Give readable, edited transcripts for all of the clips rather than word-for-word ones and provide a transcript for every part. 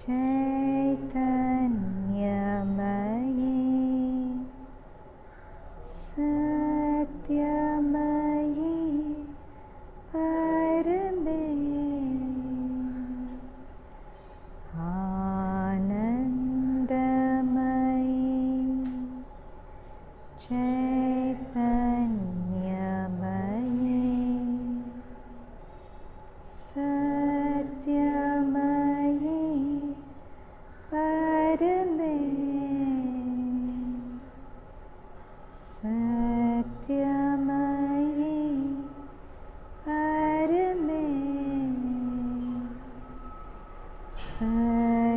Chaitanyamayi Satyamayi Parame Anandamayi Chaitanyamayi Satyamayi Parame Satyamayi Parame Satyamayi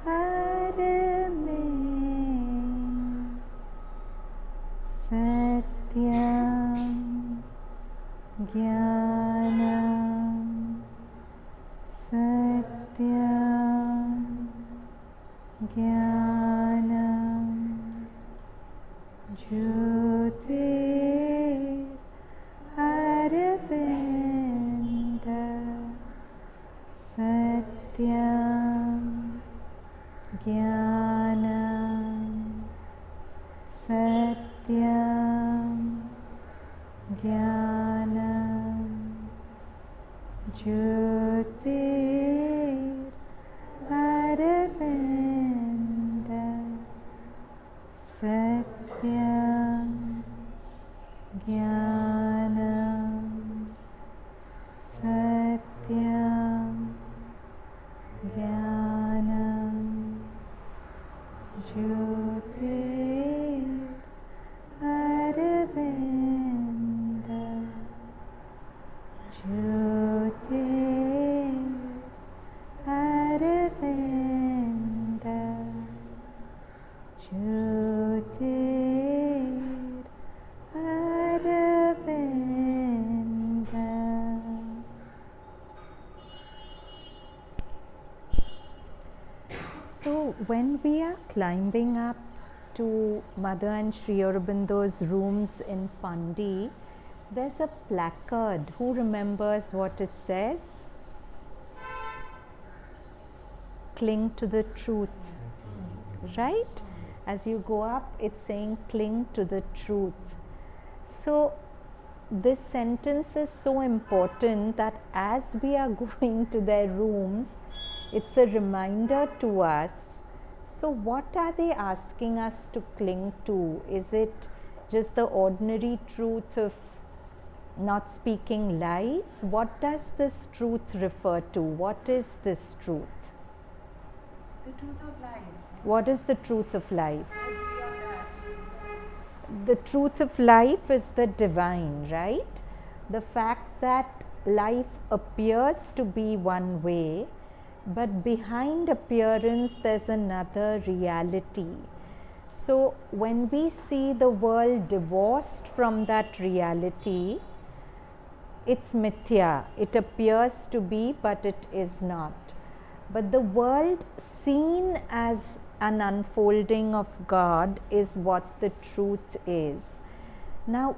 Parame Satyam Jnanam Satyam Jnanam Jyotir Aravinda Satyam Jnanam Satyam Jnanam Jyotir Aravinda Satyam Jnanam Satyam Jnanam Jyotir Aravinda Jyotir Aravinda Jyotir Aravinda. So when we are climbing up to Mother and Sri Aurobindo's rooms in Pandi, there's a placard. Who remembers what it says? Cling to the truth, right? As you go up, it's saying cling to the truth. So this sentence is so important that as we are going to their rooms, it's a reminder to us. So what are they asking us to cling to? Is it just the ordinary truth of not speaking lies? What does this truth refer to? What is this truth? The truth of life. What is the truth of life? The truth of life is the divine, right? The fact that life appears to be one way, but behind appearance there's another reality. So when we see the world divorced from that reality, it's mithya. It appears to be, but it is not. But the world seen as an unfolding of God is what the truth is. Now,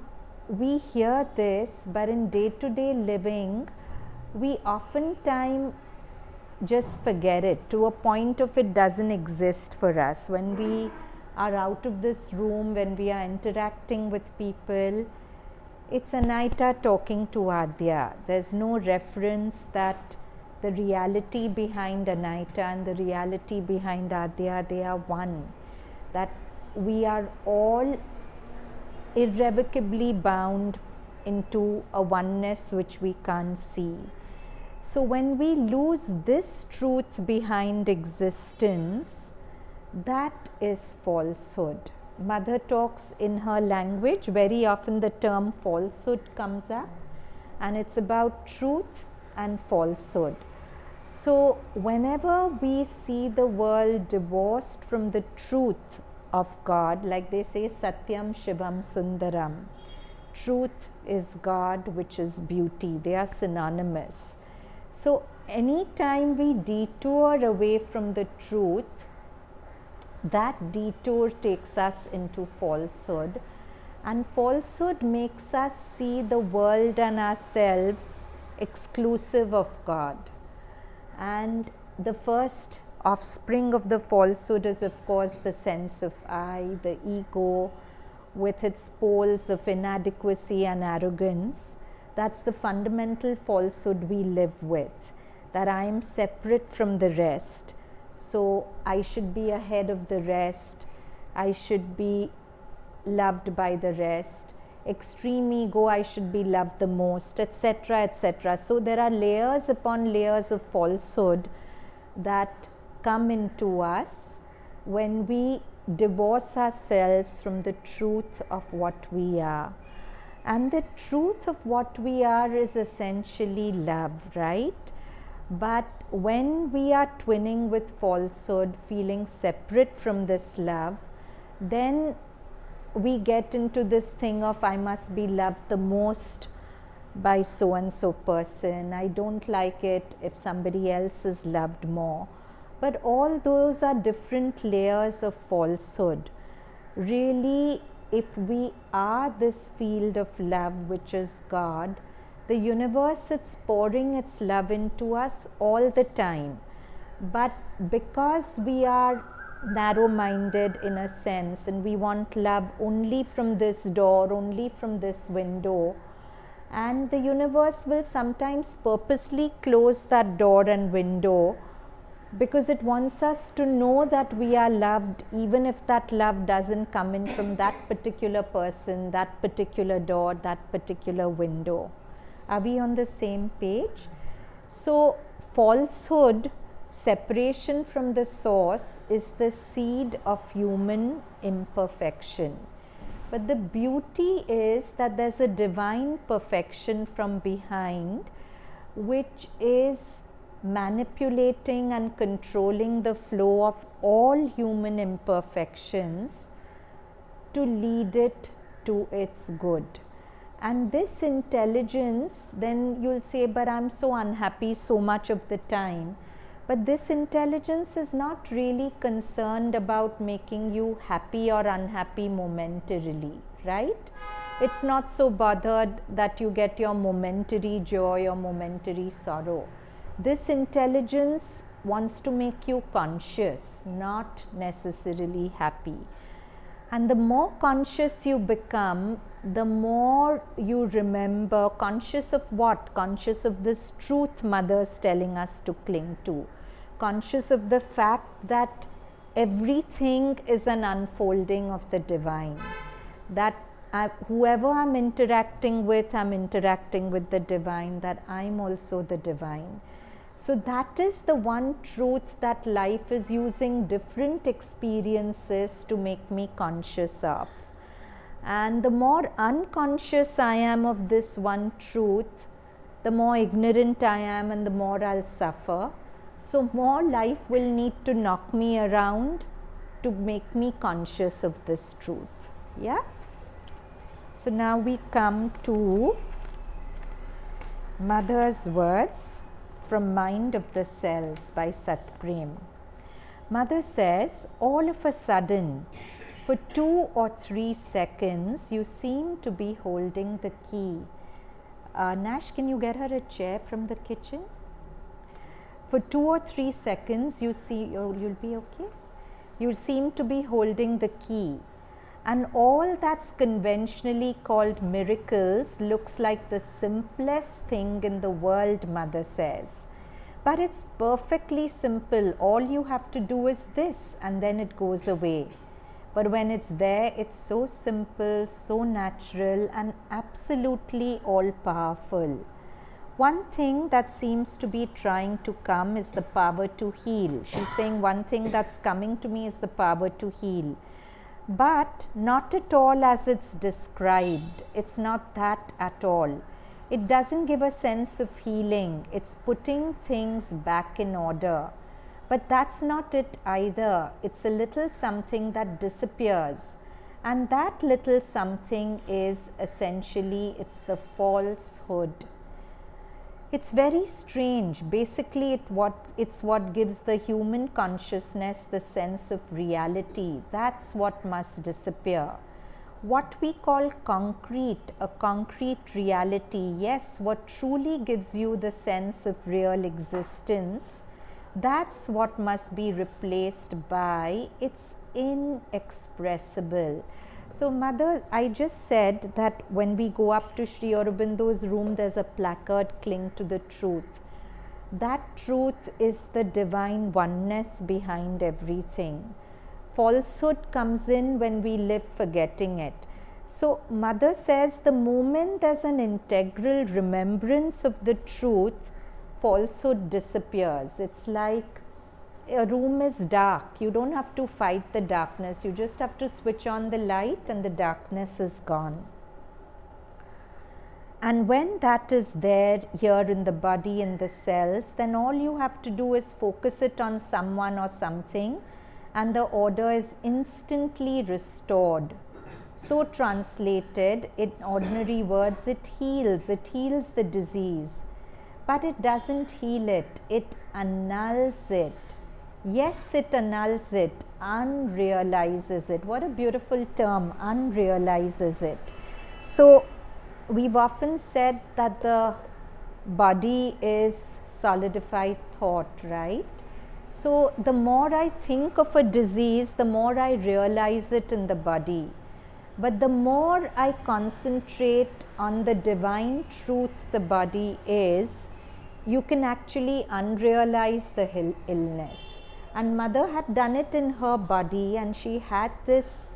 we hear this, but in day-to-day living, we oftentimes just forget it to a point of it doesn't exist for us. When we are out of this room, when we are interacting with people, it's Anahita talking to Adya. There's no reference that the reality behind Anahita and the reality behind Adya, they are one. That we are all irrevocably bound into a oneness which we can't see. So when we lose this truth behind existence, that is falsehood. Mother talks in her language, very often the term falsehood comes up, and it's about truth and falsehood. So whenever we see the world divorced from the truth of God, like they say Satyam Shivam Sundaram, truth is God, which is beauty, they are synonymous. So anytime we detour away from the truth, that detour takes us into falsehood, and falsehood makes us see the world and ourselves exclusive of God. And the first offspring of the falsehood is, of course, the sense of I, the ego, with its poles of inadequacy and arrogance. That's the fundamental falsehood we live with, that I am separate from the rest. So I should be ahead of the rest. I should be loved by the rest. Extreme ego, I should be loved the most, etc., etc. So there are layers upon layers of falsehood that come into us when we divorce ourselves from the truth of what we are. And the truth of what we are is essentially love, right? But when we are twinning with falsehood, feeling separate from this love, then we get into this thing of I must be loved the most by so and so person. I don't like it if somebody else is loved more. But all those are different layers of falsehood. Really, if we are this field of love, which is God, the universe, it's pouring its love into us all the time. But because we are narrow-minded in a sense, and we want love only from this door, only from this window, and the universe will sometimes purposely close that door and window because it wants us to know that we are loved, even if that love doesn't come in from that particular person, that particular door, that particular window. Are we on the same page? So falsehood, separation from the source, is the seed of human imperfection. But the beauty is that there's a divine perfection from behind, which is manipulating and controlling the flow of all human imperfections to lead it to its good. And this intelligence, then you'll say, but I'm so unhappy so much of the time. But this intelligence is not really concerned about making you happy or unhappy momentarily, right? It's not so bothered that you get your momentary joy or momentary sorrow. This intelligence wants to make you conscious, not necessarily happy. And the more conscious you become, the more you remember. Conscious of what? Conscious of this truth Mother's telling us to cling to. Conscious of the fact that everything is an unfolding of the divine. That whoever I'm interacting with the divine, that I'm also the divine. So that is the one truth that life is using different experiences to make me conscious of. And the more unconscious I am of this one truth, the more ignorant I am and the more I'll suffer. So more life will need to knock me around to make me conscious of this truth. Yeah? So now we come to Mother's words from Mind of the Cells by Satprem. Mother says, all of a sudden, for 2 or 3 seconds, you seem to be holding the key. Nash, can you get her a chair from the kitchen? For 2 or 3 seconds, you see, you'll be okay? You seem to be holding the key. And all that's conventionally called miracles looks like the simplest thing in the world, Mother says. But it's perfectly simple. All you have to do is this, and then it goes away. But when it's there, it's so simple, so natural, and absolutely all-powerful. One thing that seems to be trying to come is the power to heal. She's saying one thing that's coming to me is the power to heal. But not at all as it's described. It's not that at all. It doesn't give a sense of healing. It's putting things back in order. But that's not it either. It's a little something that disappears. And that little something is essentially, it's the falsehood. It's very strange. Basically, it's what gives the human consciousness the sense of reality. That's what must disappear. What we call concrete, a concrete reality, yes, what truly gives you the sense of real existence That's what must be replaced by it's inexpressible. So Mother, I just said that when we go up to Sri Aurobindo's room, there's a placard, cling to the truth. That truth is the divine oneness behind everything. Falsehood comes in when we live forgetting it. So Mother says the moment there's an integral remembrance of the truth, falsehood disappears. It's like a room is dark. You don't have to fight the darkness. You just have to switch on the light and the darkness is gone. And when that is there here in the body, in the cells, then all you have to do is focus it on someone or something, and the order is instantly restored. So translated, in ordinary words, it heals the disease. But it doesn't heal it, it annuls it. Yes, it annuls it, unrealizes it. What a beautiful term, unrealizes it. So we've often said that the body is solidified thought, right? So the more I think of a disease, the more I realize it in the body. But the more I concentrate on the divine truth the body is, you can actually unrealize the illness. And Mother had done it in her body, and she had this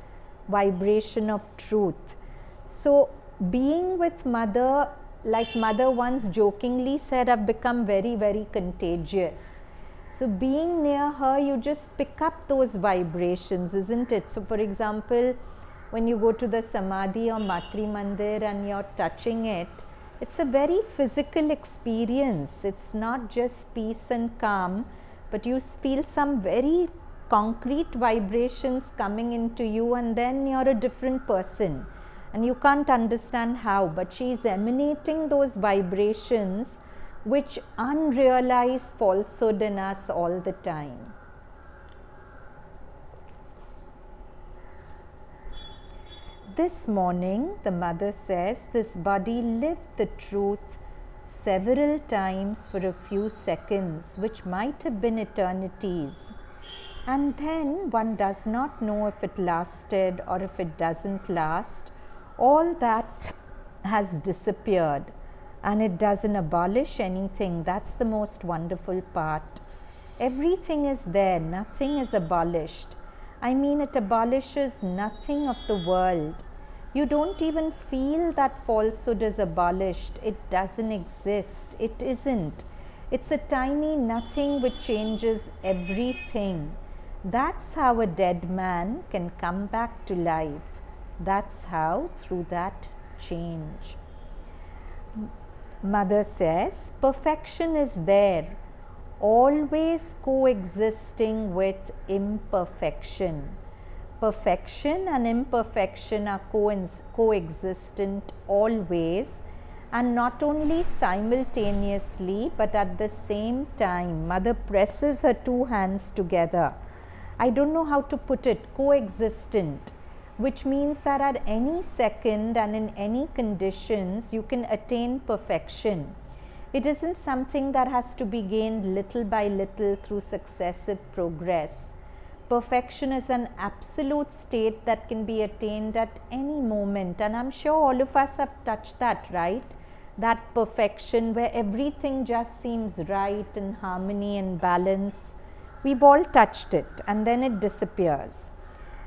vibration of truth. So being with Mother, like Mother once jokingly said, I've become very, very contagious. So being near her, you just pick up those vibrations, isn't it? So for example, when you go to the Samadhi or Matri Mandir and you're touching it, it's a very physical experience. It's not just peace and calm, but you feel some very concrete vibrations coming into you, and then you're a different person. And you can't understand how, but she's emanating those vibrations which unrealize falsehood in us all the time. This morning, the Mother says, this body lived the truth several times for a few seconds, which might have been eternities. And then one does not know if it lasted or if it doesn't last. All that has disappeared, and it doesn't abolish anything. That's the most wonderful part. Everything is there, nothing is abolished. I mean, it abolishes nothing of the world. You don't even feel that falsehood is abolished. It doesn't exist. It isn't. It's a tiny nothing which changes everything. That's how a dead man can come back to life. That's how, through that change. Mother says, perfection is there, always coexisting with imperfection. Perfection and imperfection are coexistent always, and not only simultaneously but at the same time. Mother presses her two hands together. I don't know how to put it, coexistent, which means that at any second and in any conditions you can attain perfection. It isn't something that has to be gained little by little through successive progress. Perfection is an absolute state that can be attained at any moment, and I'm sure all of us have touched that, right? That perfection where everything just seems right and harmony and balance. We've all touched it, and then it disappears.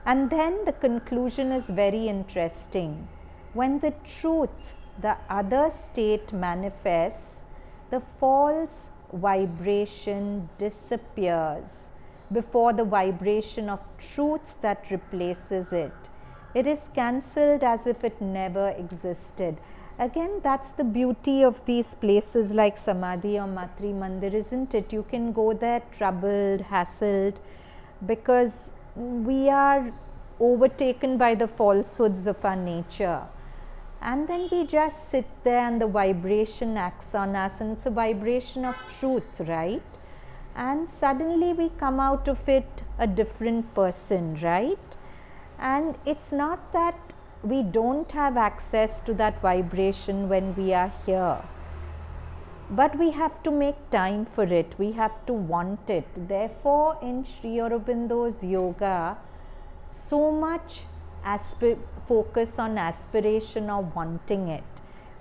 And then the conclusion is very interesting. When the truth, the other state, manifests, the false vibration disappears before the vibration of truth that replaces it. It is cancelled as if it never existed. Again, that's the beauty of these places like Samadhi or Matri Mandir, isn't it? You can go there troubled, hassled, because we are overtaken by the falsehoods of our nature. And then we just sit there and the vibration acts on us, and it's a vibration of truth, right? And suddenly we come out of it a different person, right? And it's not that we don't have access to that vibration when we are here. But we have to make time for it, we have to want it. Therefore, in Sri Aurobindo's yoga, so much focus on aspiration or wanting it,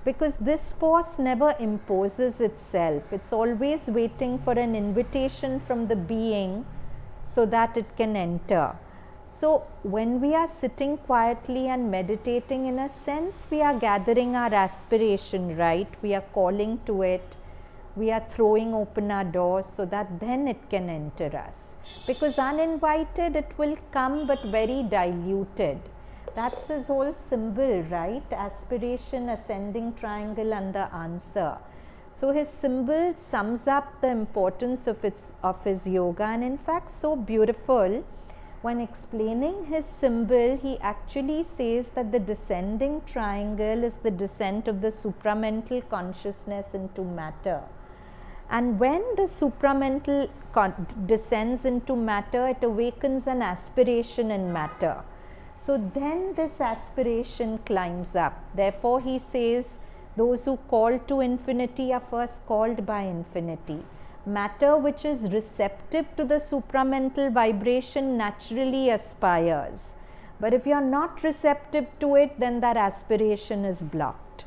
because this force never imposes itself. It's always waiting for an invitation from the being so that it can enter. So when we are sitting quietly and meditating, in a sense, we are gathering our aspiration, right? We are calling to it. We are throwing open our doors so that then it can enter us. Because uninvited, it will come, but very diluted. That's his whole symbol, right? Aspiration, ascending triangle, and the answer. So his symbol sums up the importance of his yoga, and in fact, so beautiful. When explaining his symbol, he actually says that the descending triangle is the descent of the supramental consciousness into matter. And when the supramental descends into matter, it awakens an aspiration in matter. So then this aspiration climbs up. Therefore, he says, those who call to infinity are first called by infinity. Matter which is receptive to the supramental vibration naturally aspires. But if you are not receptive to it, then that aspiration is blocked.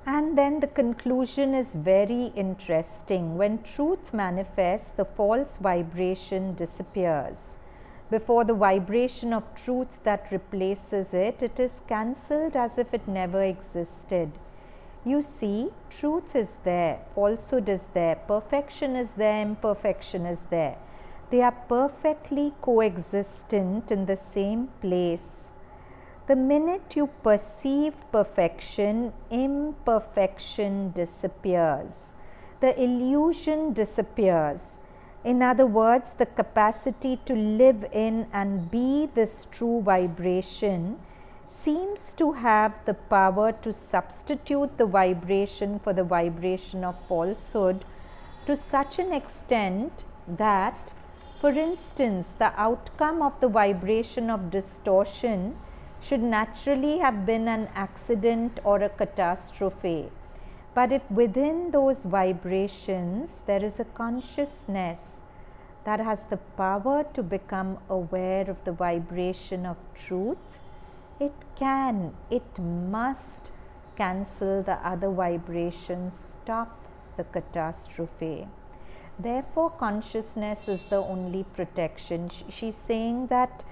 And then the conclusion is very interesting. When truth manifests, the false vibration disappears. Before the vibration of truth that replaces it, it is cancelled as if it never existed. You see, truth is there, falsehood is there, perfection is there, imperfection is there. They are perfectly coexistent in the same place. The minute you perceive perfection, imperfection disappears. The illusion disappears. In other words, the capacity to live in and be this true vibration seems to have the power to substitute the vibration for the vibration of falsehood to such an extent that, for instance, the outcome of the vibration of distortion should naturally have been an accident or a catastrophe. But if within those vibrations there is a consciousness that has the power to become aware of the vibration of truth, it must cancel the other vibrations, stop the catastrophe. Therefore, consciousness is the only protection. She's saying that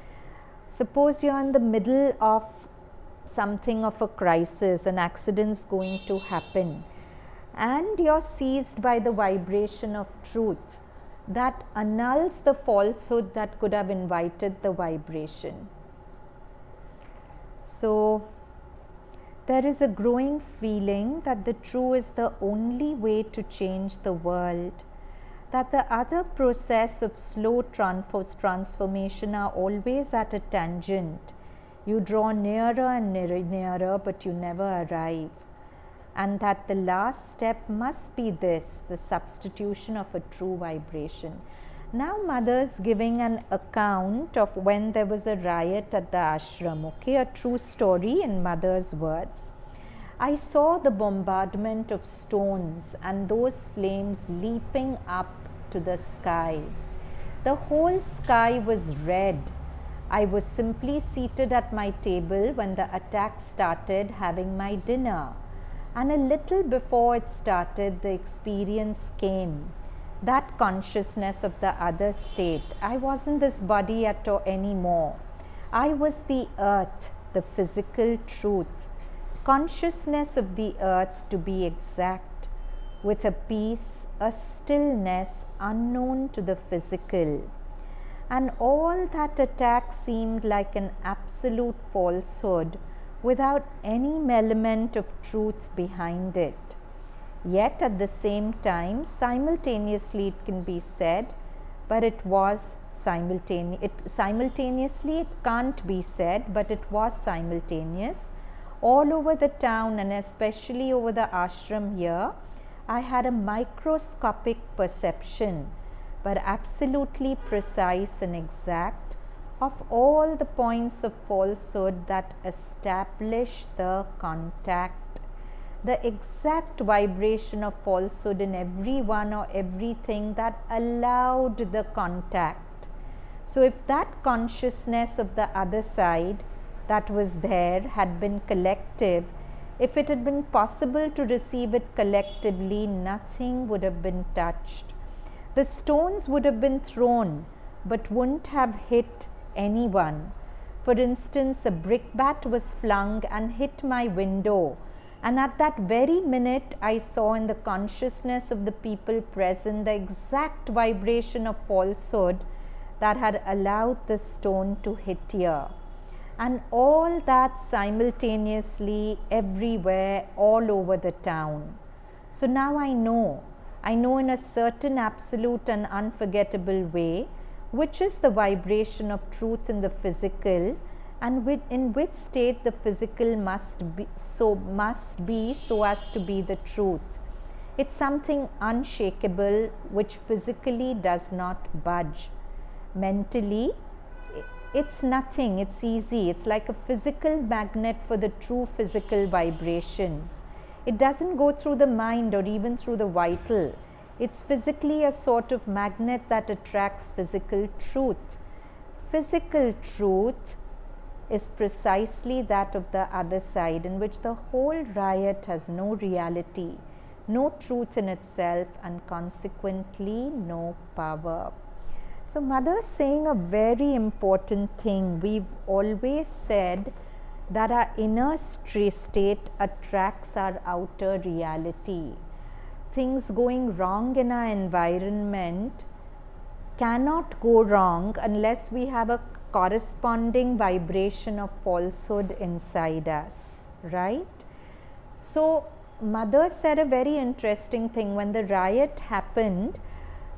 suppose you're in the middle of something of a crisis, an accident's going to happen, and you're seized by the vibration of truth, that annuls the falsehood that could have invited the vibration. So there is a growing feeling that the true is the only way to change the world, that the other process of slow transformation are always at a tangent. You draw nearer and nearer, but you never arrive. And that the last step must be this, the substitution of a true vibration. Now Mother's giving an account of when there was a riot at the ashram, okay, a true story in Mother's words. I saw the bombardment of stones and those flames leaping up to the sky. The whole sky was red. I was simply seated at my table when the attack started, having my dinner. And a little before it started, the experience came. That consciousness of the other state. I wasn't this body at all anymore. I was the earth, the physical truth. Consciousness of the earth, to be exact, with a peace, a stillness unknown to the physical. And all that attack seemed like an absolute falsehood without any element of truth behind it. Yet at the same time, simultaneously it can be said, but it was simultaneously it can't be said, but it was simultaneous. All over the town and especially over the ashram here, I had a microscopic perception, but absolutely precise and exact, of all the points of falsehood that establish the contact, the exact vibration of falsehood in everyone or everything that allowed the contact. So if that consciousness of the other side that was there had been collective, if it had been possible to receive it collectively, nothing would have been touched. The stones would have been thrown, but wouldn't have hit anyone. For instance, a brickbat was flung and hit my window, and at that very minute I saw in the consciousness of the people present the exact vibration of falsehood that had allowed the stone to hit here. And all that simultaneously, everywhere, all over the town. So now I know in a certain absolute and unforgettable way, which is the vibration of truth in the physical, and in which state the physical must be so as to be the truth. It's something unshakable which physically does not budge. Mentally, it's nothing, it's easy. It's like a physical magnet for the true physical vibrations. It doesn't go through the mind or even through the vital. It's physically a sort of magnet that attracts physical truth. Physical truth is precisely that of the other side, in which the whole riot has no reality, no truth in itself, and consequently no power. So Mother is saying a very important thing. We've always said that our inner state attracts our outer reality. Things going wrong in our environment cannot go wrong unless we have a corresponding vibration of falsehood inside us, right? So Mother said a very interesting thing. When the riot happened,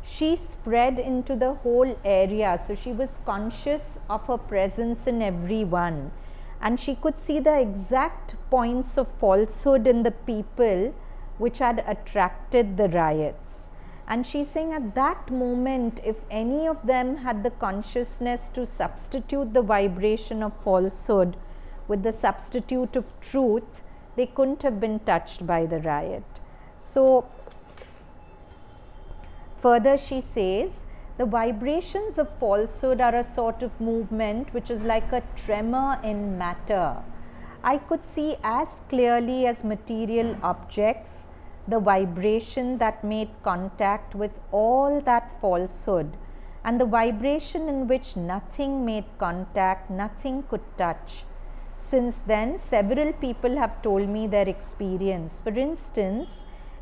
she spread into the whole area. So she was conscious of her presence in everyone, and she could see the exact points of falsehood in the people which had attracted the riots. And she's saying at that moment, if any of them had the consciousness to substitute the vibration of falsehood with the substitute of truth, they couldn't have been touched by the riot. So further she says, the vibrations of falsehood are a sort of movement which is like a tremor in matter. I could see as clearly as material objects the vibration that made contact with all that falsehood, and the vibration in which nothing made contact, nothing could touch. Since then, several people have told me their experience. For instance,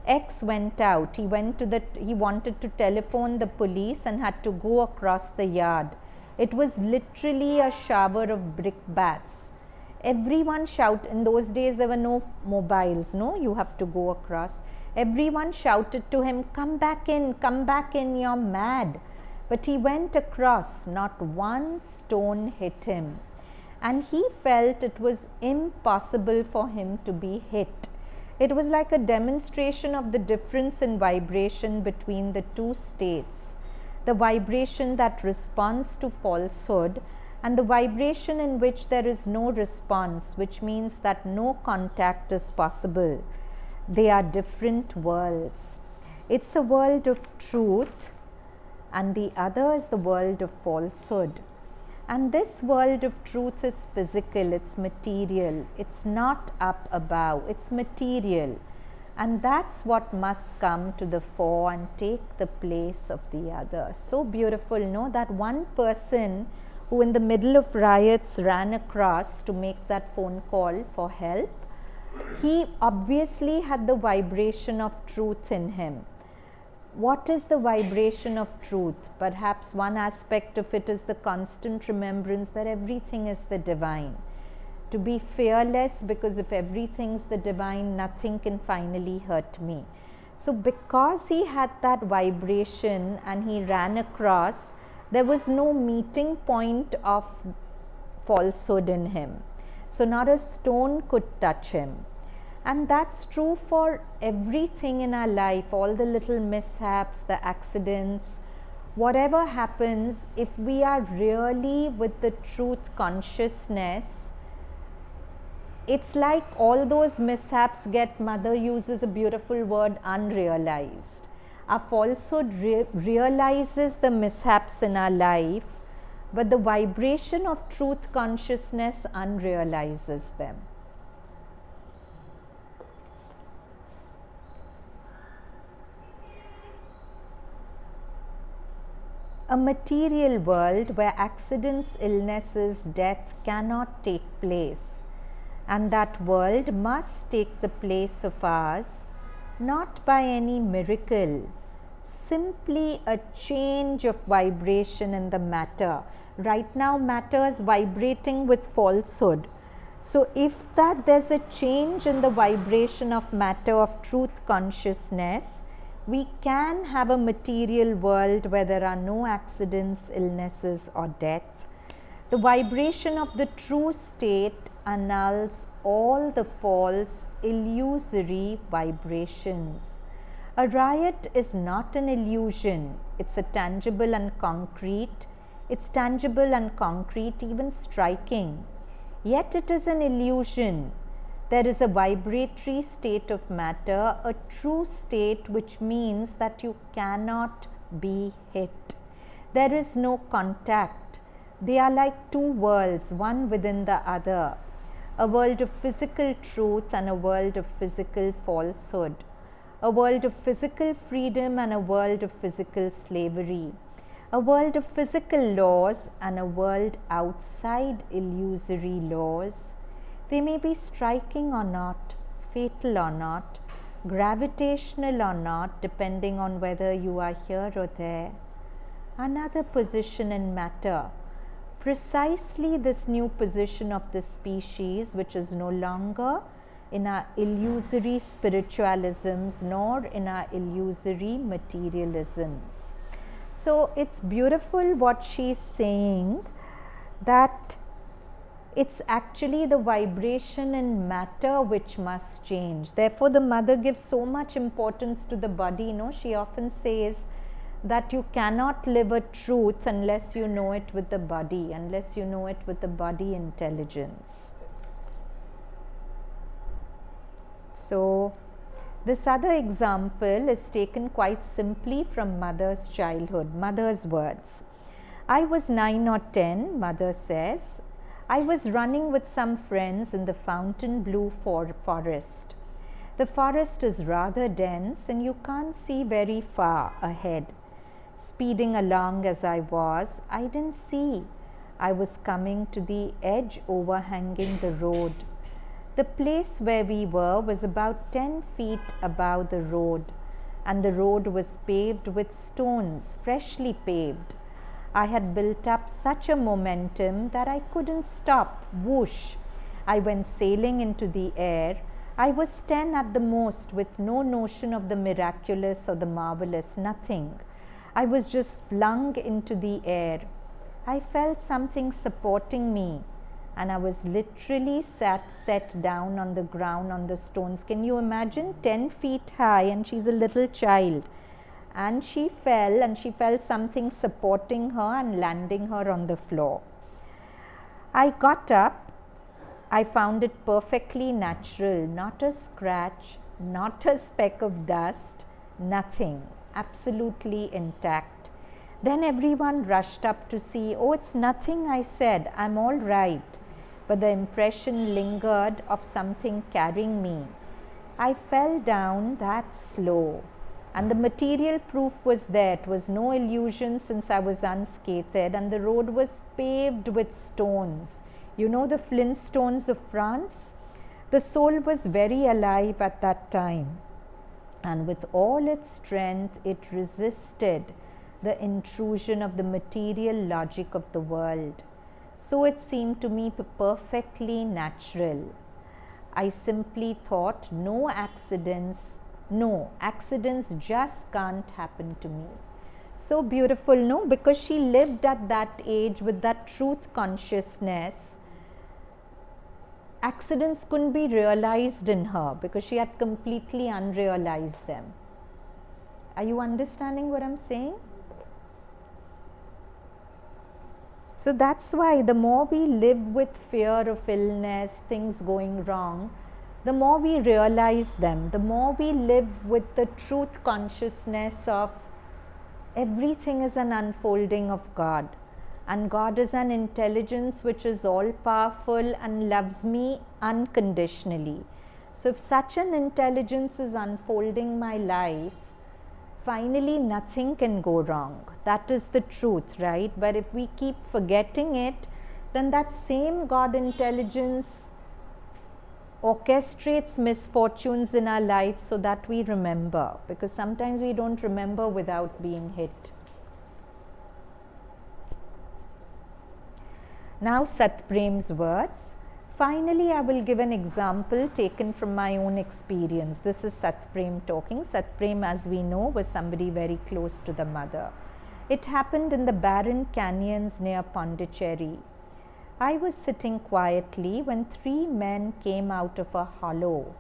X went out. He wanted to telephone the police and had to go across the yard. It was literally a shower of brickbats. Everyone shouted. In those days, there were no mobiles. No, you have to go across. Everyone shouted to him, come back in, you're mad. But he went across. Not one stone hit him. And he felt it was impossible for him to be hit. It was like a demonstration of the difference in vibration between the two states. The vibration that responds to falsehood and the vibration in which there is no response, which means that no contact is possible. They are different worlds. It's a world of truth, and the other is the world of falsehood. And this world of truth is physical, it's material, it's not up above, it's material. And that's what must come to the fore and take the place of the other. So beautiful, no? That one person who in the middle of riots ran across to make that phone call for help, he obviously had the vibration of truth in him. What is the vibration of truth? Perhaps one aspect of it is the constant remembrance that everything is the divine. To be fearless, because if everything's the divine, nothing can finally hurt me. So because he had that vibration and he ran across, there was no meeting point of falsehood in him. So not a stone could touch him. And that's true for everything in our life, all the little mishaps, the accidents, whatever happens, if we are really with the truth consciousness, it's like all those mishaps get, Mother uses a beautiful word, unrealized. Our falsehood realizes the mishaps in our life, but the vibration of truth consciousness unrealizes them. A material world where accidents, illnesses, death cannot take place, and that world must take the place of ours, not by any miracle, simply a change of vibration in the matter. Right now, matter is vibrating with falsehood. So, if there's a change in the vibration of matter of truth consciousness, we can have a material world where there are no accidents, illnesses, or death. The vibration of the true state annuls all the false, illusory vibrations. A riot is not an illusion, it's a tangible and concrete. It's tangible and concrete, even striking. Yet it is an illusion. There is a vibratory state of matter, a true state, which means that you cannot be hit. There is no contact. They are like two worlds, one within the other. A world of physical truth and a world of physical falsehood. A world of physical freedom and a world of physical slavery. A world of physical laws and a world outside illusory laws. They may be striking or not, fatal or not, gravitational or not, depending on whether you are here or there. Another position in matter, precisely this new position of the species, which is no longer in our illusory spiritualisms nor in our illusory materialisms. So it's beautiful what she's saying, that it's actually the vibration in matter which must change. Therefore, the Mother gives so much importance to the body. She often says that you cannot live a truth unless you know it with the body, unless you know it with the body intelligence. So, this other example is taken quite simply from Mother's childhood, Mother's words. I was 9 or 10, Mother says. I was running with some friends in the Fontainebleau forest. The forest is rather dense and you can't see very far ahead. Speeding along as I was, I didn't see. I was coming to the edge overhanging the road. The place where we were was about 10 feet above the road, and the road was paved with stones, freshly paved. I had built up such a momentum that I couldn't stop. Whoosh! I went sailing into the air. I was 10 at the most, with no notion of the miraculous or the marvelous, nothing. I was just flung into the air. I felt something supporting me, and I was literally set down on the ground on the stones. Can you imagine? 10 feet high, and she's a little child. And she fell, and she felt something supporting her and landing her on the floor. I got up. I found it perfectly natural, not a scratch, not a speck of dust, nothing, absolutely intact. Then everyone rushed up to see. Oh, it's nothing, I said. I'm all right. But the impression lingered of something carrying me. I fell down that slow. And the material proof was there. It was no illusion since I was unscathed, and the road was paved with stones. You know the flint stones of France? The soul was very alive at that time. And with all its strength, it resisted the intrusion of the material logic of the world. So it seemed to me perfectly natural. I simply thought, no, accidents just can't happen to me. So beautiful, no? Because she lived at that age with that truth consciousness. Accidents couldn't be realized in her because she had completely unrealized them. Are you understanding what I'm saying? So that's why the more we live with fear of illness, things going wrong, the more we realize them, the more we live with the truth consciousness of everything is an unfolding of God. And God is an intelligence which is all powerful and loves me unconditionally. So if such an intelligence is unfolding my life, finally nothing can go wrong. That is the truth, right? But if we keep forgetting it, then that same God intelligence orchestrates misfortunes in our life so that we remember, because sometimes we don't remember without being hit. Now Satprem's words. Finally, I will give an example taken from my own experience. This is Satprem talking. Satprem, as we know, was somebody very close to the mother. It happened in the barren canyons near Pondicherry. I was sitting quietly when 3 men came out of a hollow.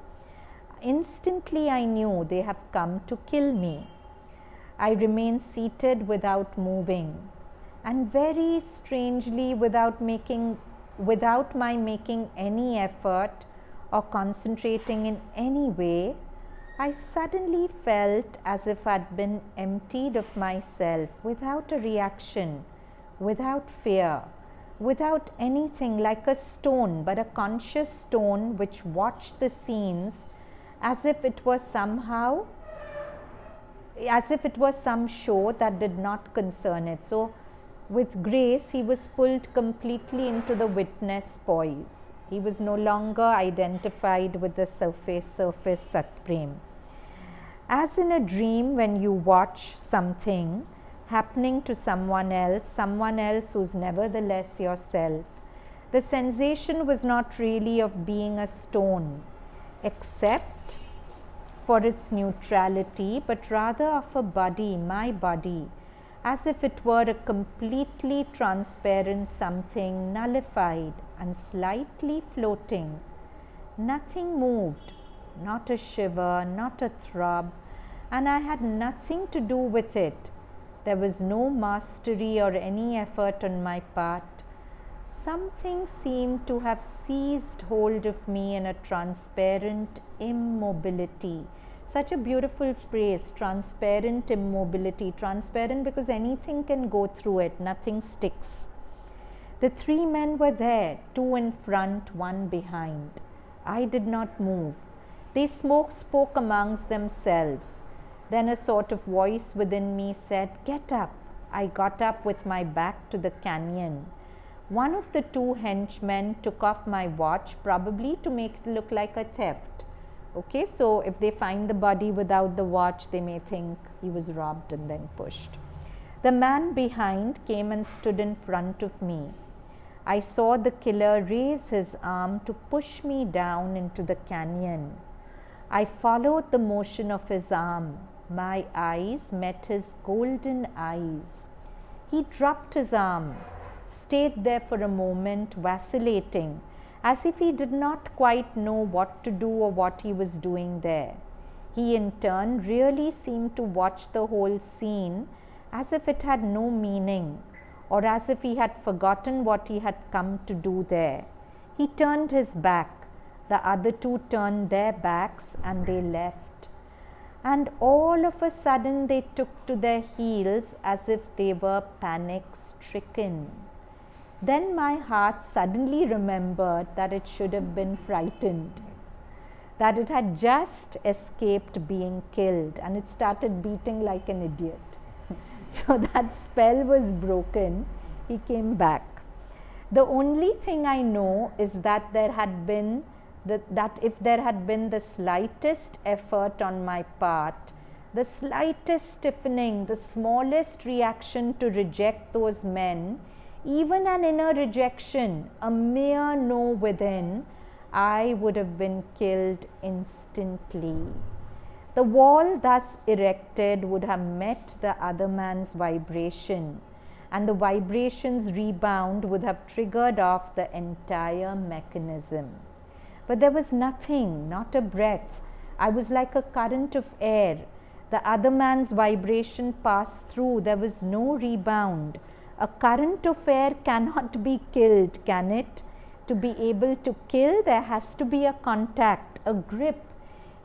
Instantly, I knew they have come to kill me. I remained seated without moving, and very strangely, without my making any effort or concentrating in any way, I suddenly felt as if I'd been emptied of myself, without a reaction, without fear, without anything, like a stone, but a conscious stone which watched the scenes as if it was some show that did not concern it. So with grace, he was pulled completely into the witness poise. He was no longer identified with the surface Satprem. As in a dream, when you watch something happening to someone else who's nevertheless yourself, the sensation was not really of being a stone, except for its neutrality, but rather of a body, my body, as if it were a completely transparent something, nullified and slightly floating. Nothing moved, not a shiver, not a throb, and I had nothing to do with it. There was no mastery or any effort on my part. Something seemed to have seized hold of me in a transparent immobility. Such a beautiful phrase, transparent immobility. Transparent because anything can go through it, nothing sticks. The 3 men were there, 2 in front, 1 behind. I did not move. They spoke amongst themselves. Then a sort of voice within me said, "Get up." I got up with my back to the canyon. One of the 2 henchmen took off my watch, probably to make it look like a theft. Okay, so if they find the body without the watch, they may think he was robbed and then pushed. The man behind came and stood in front of me. I saw the killer raise his arm to push me down into the canyon. I followed the motion of his arm. My eyes met his golden eyes. He dropped his arm, stayed there for a moment, vacillating, as if he did not quite know what to do or what he was doing there. He in turn really seemed to watch the whole scene as if it had no meaning, or as if he had forgotten what he had come to do there. He turned his back. The other 2 turned their backs and they left. And all of a sudden they took to their heels as if they were panic-stricken. Then my heart suddenly remembered that it should have been frightened, that it had just escaped being killed, and it started beating like an idiot. So that spell was broken. He came back. The only thing I know is that if there had been the slightest effort on my part, the slightest stiffening, the smallest reaction to reject those men, even an inner rejection, a mere no within, I would have been killed instantly. The wall thus erected would have met the other man's vibration, and the vibration's rebound would have triggered off the entire mechanism. But there was nothing, not a breath. I was like a current of air. The other man's vibration passed through. There was no rebound. A current affair cannot be killed, can it? To be able to kill, there has to be a contact, a grip.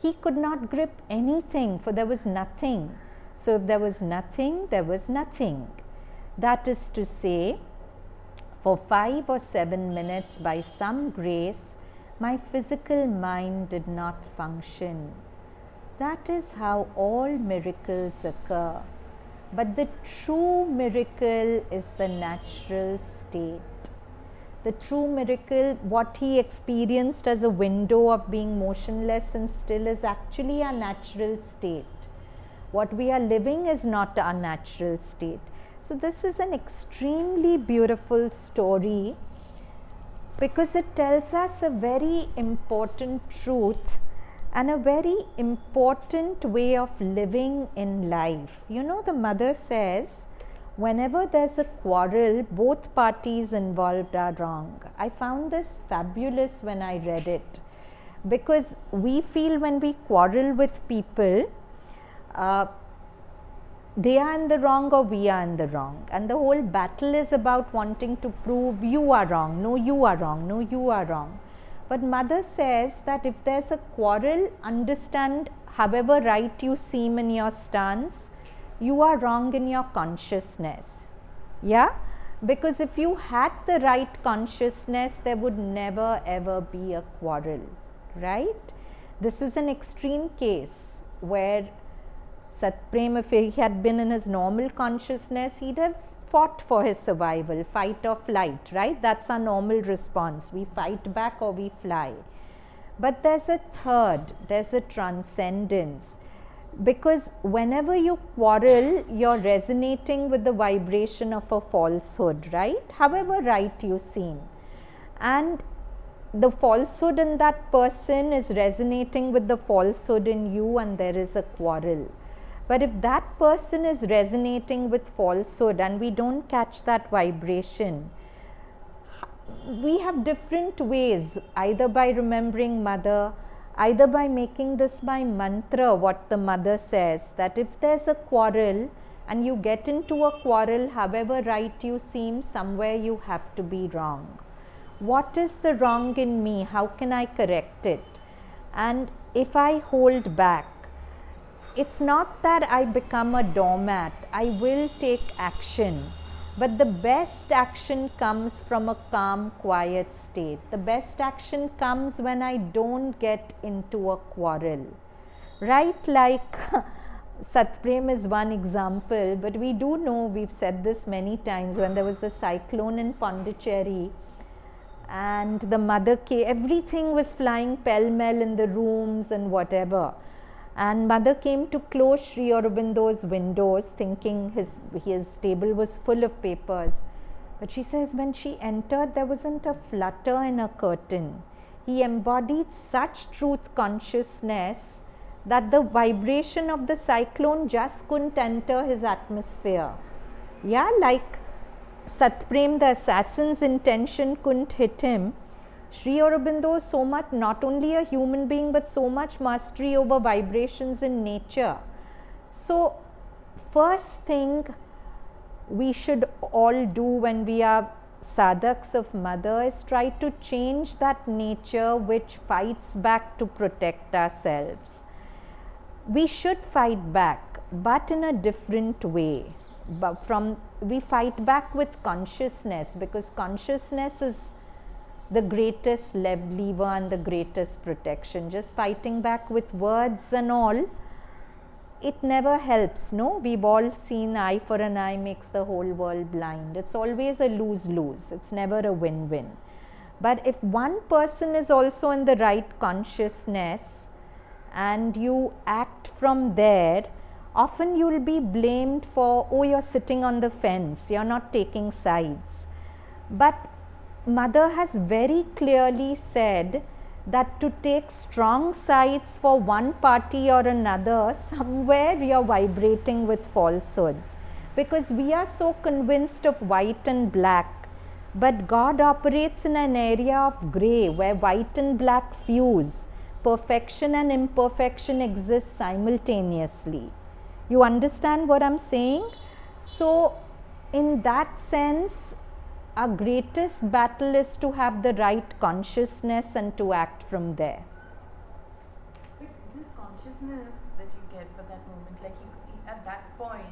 He could not grip anything, for there was nothing. So if there was nothing, there was nothing. That is to say, for 5 or 7 minutes, by some grace, my physical mind did not function. That is how all miracles occur. But the true miracle is the natural state. The true miracle, what he experienced as a window of being motionless and still, is actually our natural state. What we are living is not our natural state. So this is an extremely beautiful story because it tells us a very important truth and a very important way of living in life. You know, the mother says, whenever there's a quarrel, both parties involved are wrong. I found this fabulous when I read it, because we feel when we quarrel with people, they are in the wrong or we are in the wrong, and the whole battle is about wanting to prove you are wrong, no you are wrong, no you are wrong. But mother says that if there's a quarrel, understand however right you seem in your stance, you are wrong in your consciousness. Yeah, because if you had the right consciousness, there would never ever be a quarrel, right? This is an extreme case where Satprem, if he had been in his normal consciousness, he'd have fought for his survival, fight or flight, right? That's our normal response. We fight back or we fly. But there's a third, there's a transcendence. Because whenever you quarrel, you're resonating with the vibration of a falsehood, right? However right you seem. And the falsehood in that person is resonating with the falsehood in you, and there is a quarrel. But if that person is resonating with falsehood and we don't catch that vibration, we have different ways, either by remembering mother, either by making this my mantra, what the mother says, that if there's a quarrel and you get into a quarrel, however right you seem, somewhere you have to be wrong. What is the wrong in me? How can I correct it? And if I hold back, it's not that I become a doormat. I will take action. But the best action comes from a calm, quiet state. The best action comes when I don't get into a quarrel. Right? Like Satprem is one example, but we do know, we've said this many times, when there was the cyclone in Pondicherry and the mother came, everything was flying pell-mell in the rooms and whatever. And mother came to close Sri Aurobindo's windows, thinking his table was full of papers. But she says when she entered, there wasn't a flutter in a curtain. He embodied such truth consciousness that the vibration of the cyclone just couldn't enter his atmosphere. Yeah, like Satprem, the assassin's intention couldn't hit him. Sri Aurobindo, so much, not only a human being, but so much mastery over vibrations in nature. So, first thing we should all do when we are sadhaks of mother is try to change that nature which fights back to protect ourselves. We should fight back, but in a different way. But we fight back with consciousness, because consciousness is the greatest lever and the greatest protection. Just fighting back with words and all, it never helps. No, we've all seen eye for an eye makes the whole world blind. It's always a lose-lose. It's never a win-win. But if one person is also in the right consciousness and you act from there, often you'll be blamed for, oh, you're sitting on the fence, you're not taking sides. But mother has very clearly said that to take strong sides for one party or another, somewhere you're vibrating with falsehoods, because we are so convinced of white and black, but God operates in an area of grey where white and black fuse. Perfection and imperfection exist simultaneously. You understand what I'm saying? So in that sense, our greatest battle is to have the right consciousness and to act from there. But this consciousness that you get for that moment, like he at that point,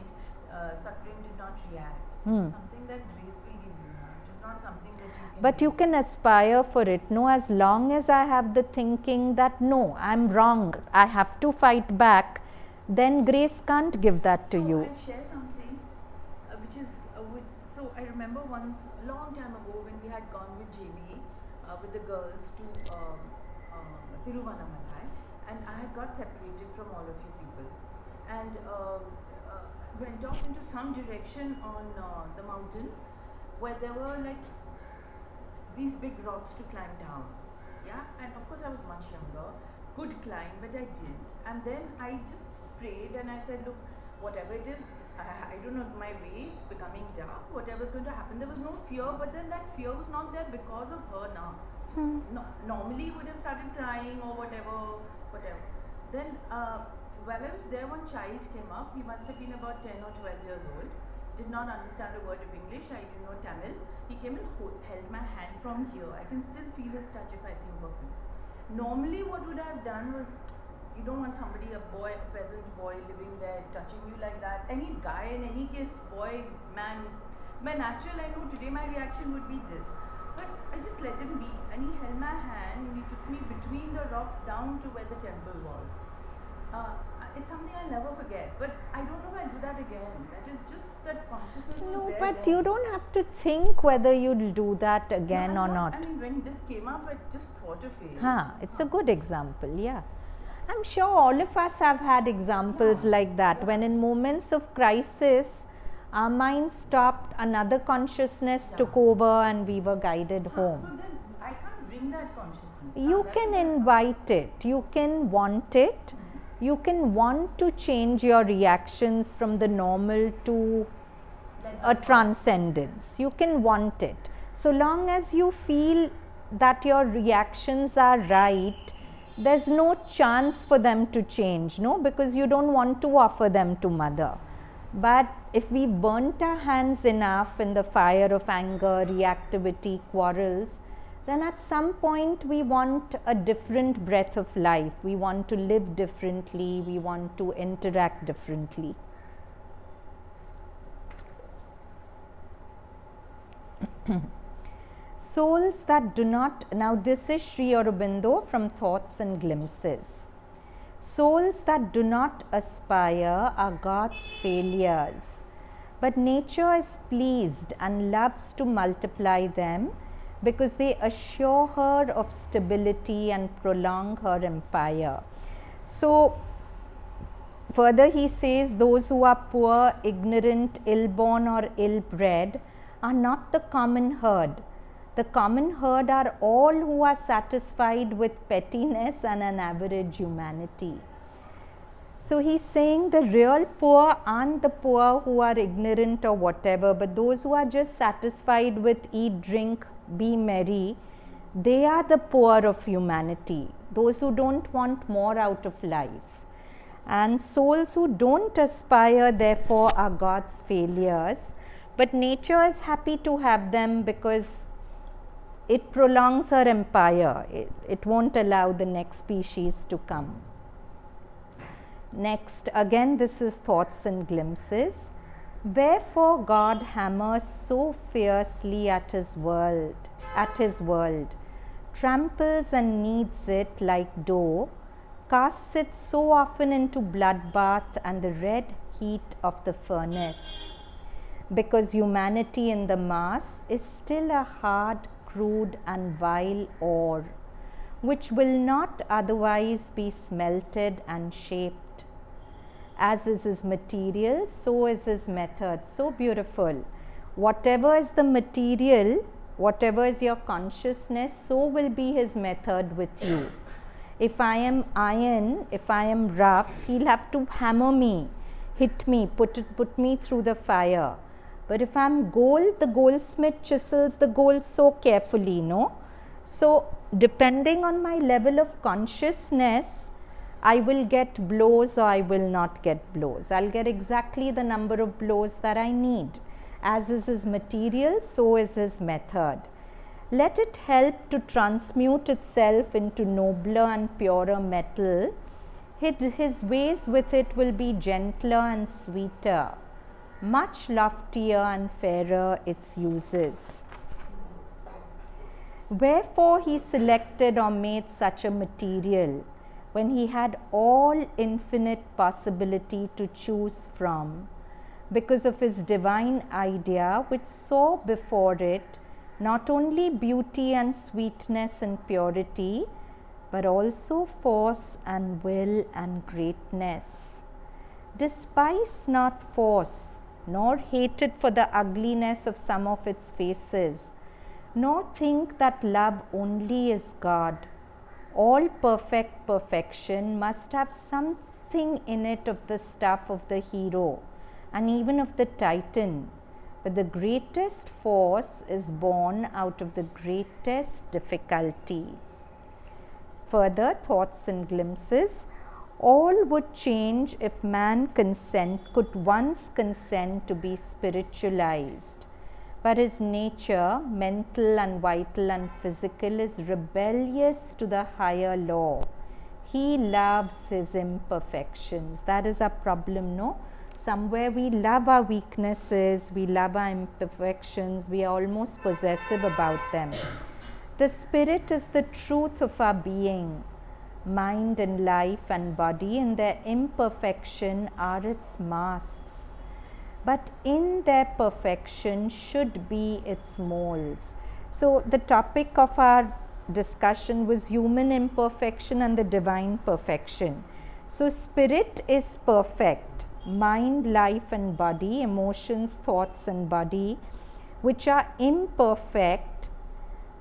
suffering did not react. It's something that grace will give you. It is not something that you can. But you can aspire for it. No, as long as I have the thinking that no, I'm wrong, I have to fight back, then grace can't give that to you. I'll share something which is so I remember once long time ago when we had gone with JB with the girls to Tiruvannamalai, and I had got separated from all of you people, and went off into some direction on the mountain where there were like these big rocks to climb down. Yeah, and of course I was much younger, could climb, but I didn't. And then I just prayed and I said, look, whatever it is, I don't know my way, it's becoming dark, whatever's going to happen. There was no fear, but then that fear was not there because of her now. No, normally would have started crying or whatever. Then while I was there, one child came up. He must have been about 10 or 12 years old. Did not understand a word of English. I didn't know Tamil. He came and held my hand from here. I can still feel his touch if I think of him. Normally what would I have done was, you don't want somebody, a peasant boy living there, touching you like that. Any guy, in any case, boy, man, by natural, I know today my reaction would be this. But I just let him be, and he held my hand and he took me between the rocks down to where the temple was. It's something I'll never forget, but I don't know if I'll do that again. That is just that consciousness. No, but you don't have to think whether you'll do that again or not. I mean, when this came up, I just thought of it. It's a good example, yeah. I'm sure all of us have had examples like that, when in moments of crisis, our mind stopped, another consciousness took over and we were guided home. So then I can't bring that consciousness. You can invite it, you can want it, you can want to change your reactions from the normal to a transcendence. You can want it. So long as you feel that your reactions are right, there's no chance for them to change, no, because you don't want to offer them to mother. But if we burnt our hands enough in the fire of anger, reactivity, quarrels, then at some point we want a different breath of life. We want to live differently, we want to interact differently. Souls that do not, now this is Sri Aurobindo from Thoughts and Glimpses. Souls that do not aspire are God's failures, but nature is pleased and loves to multiply them because they assure her of stability and prolong her empire. So, further he says, those who are poor, ignorant, ill-born or ill-bred are not the common herd. The common herd are all who are satisfied with pettiness and an average humanity. So he's saying the real poor aren't the poor who are ignorant or whatever, but those who are just satisfied with eat, drink, be merry, they are the poor of humanity, those who don't want more out of life. And souls who don't aspire, therefore, are God's failures, but nature is happy to have them because it prolongs her empire. It won't allow the next species to come. Next, again, this is Thoughts and Glimpses. Wherefore God hammers so fiercely at his world, tramples and kneads it like dough, casts it so often into bloodbath and the red heat of the furnace. Because humanity in the mass is still a hard, crude and vile ore, which will not otherwise be smelted and shaped. As is his material, so is his method. So beautiful. Whatever is the material, whatever is your consciousness, so will be his method with you. If I am iron, if I am rough, he'll have to hammer me, hit me, put me through the fire. But if I'm gold, the goldsmith chisels the gold so carefully, no? So, depending on my level of consciousness, I will get blows or I will not get blows. I'll get exactly the number of blows that I need. As is his material, so is his method. Let it help to transmute itself into nobler and purer metal. His ways with it will be gentler and sweeter, much loftier and fairer its uses. Wherefore he selected or made such a material, when he had all infinite possibility to choose from, because of his divine idea, which saw before it not only beauty and sweetness and purity, but also force and will and greatness. Despise not force, nor hate it for the ugliness of some of its faces, nor think that love only is God. All perfect perfection must have something in it of the stuff of the hero and even of the Titan, but the greatest force is born out of the greatest difficulty. Further thoughts and glimpses. All would change if man could once consent to be spiritualized. But his nature, mental and vital and physical, is rebellious to the higher law. He loves his imperfections. That is our problem, no? Somewhere we love our weaknesses, we love our imperfections, we are almost possessive about them. The spirit is the truth of our being. Mind and life and body in their imperfection are its masks, but in their perfection should be its molds. So the topic of our discussion was human imperfection and the divine perfection. So spirit is perfect. Mind, life and body, emotions, thoughts and body, which are imperfect